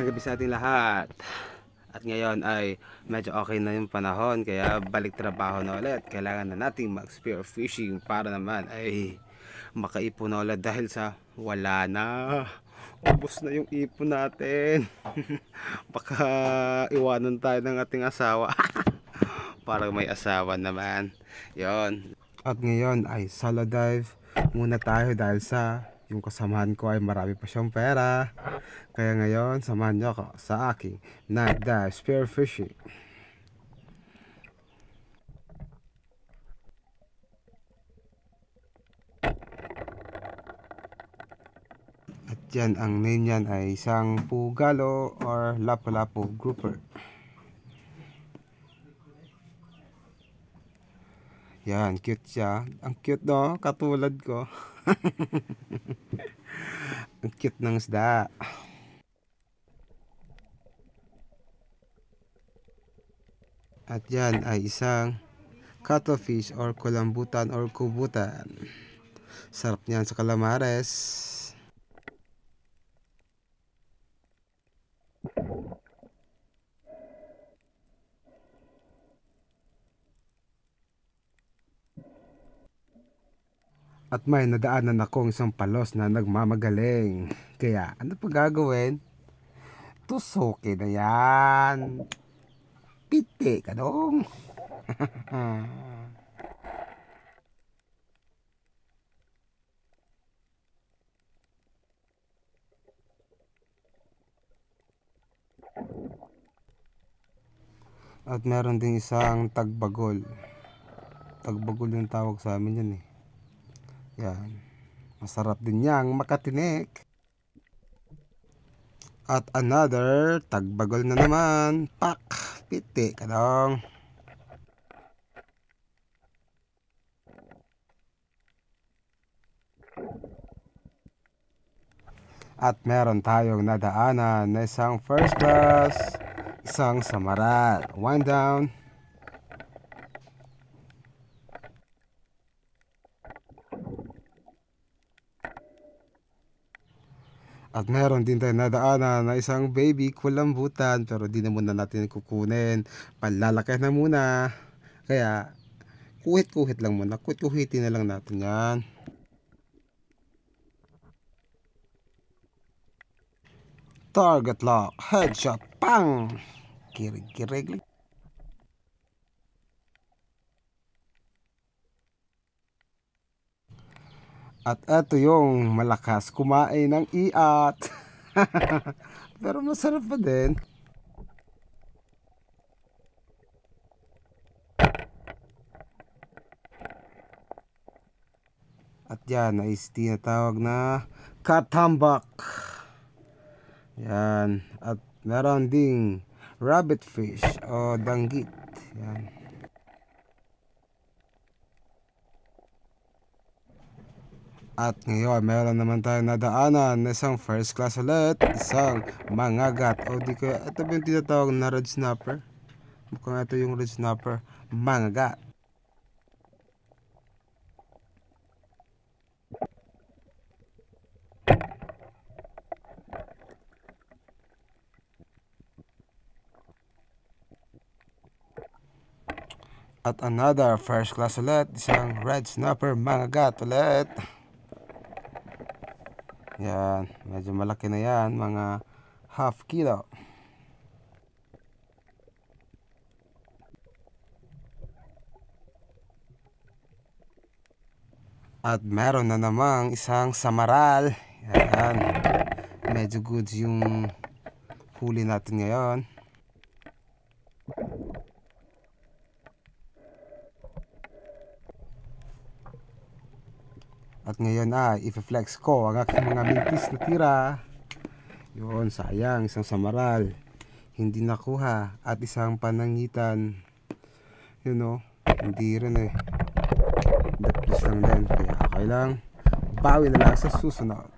gabi sa ating lahat. At ngayon ay medyo okay na yung panahon, kaya balik trabaho na ulit. Kailangan na nating mag-spear fishing para naman ay makaipon na ulit dahil sa wala na. Ubos na yung ipon natin. Baka iwanan tayo ng ating asawa. Parang may asawa naman. Yon. At ngayon ay solo dive muna tayo dahil sa yung kasamahan ko ay marami pa siyang pera. Kaya ngayon, samahan niyo ako sa aking night dive spear fishing. At yan, ang name niyan ay isang pugalo or lapu-lapu grouper. Yan, cute siya. Ang cute, no? Katulad ko. Ang cute ng isda. At yan ay isang cuttlefish or kulambutan or kubutan. Sarap niyan sa calamares. At may nadaanan akong isang palos na nagmamagaling. Kaya ano pa gagawin? Tusuki na yan. Piti ka dong. At meron din isang tagbagol. Tagbagol yung tawag sa amin yan eh. Yan. Masarap din yang makatinik. At another tagbagol na naman. Pak! Piti ka dong. At meron tayong nadaanan na isang first class, isang samaral. Wind down. At meron din tayo nadaanan na isang baby kulambutan, pero di na muna natin kukunin. Panlalaki na muna. Kaya kuhit-kuhit lang muna. Kuhit-kuhitin na lang natin yan. Target lock. Headshot. Pang! Kirig-kirig. At eto yung malakas kumain ng iat. Pero masarap pa din. At yan ay tinatawag na katambak. Yan. At meron ding rabbit fish o danggit. Yan. At ngayon, meron naman tayo nadaanan na isang first class ulit, isang mangagat, o di kaya, ito ba yung tinatawag na red snapper? Mukhang ito yung red snapper, mangagat. At another first class ulit, isang red snapper, mangagat ulit. Yan, medyo malaki na yan, mga half kilo. At meron na namang isang samaral. Yan, medyo good yung huli natin ngayon. At ngayon ay i-flex ko ang aking mga mintis na tira. Yun, sayang, isang samaral hindi nakuha at isang panangitan. You know, hindi rin eh. Daplis lang din. Kaya okay lang. Bawi na lang sa susunod.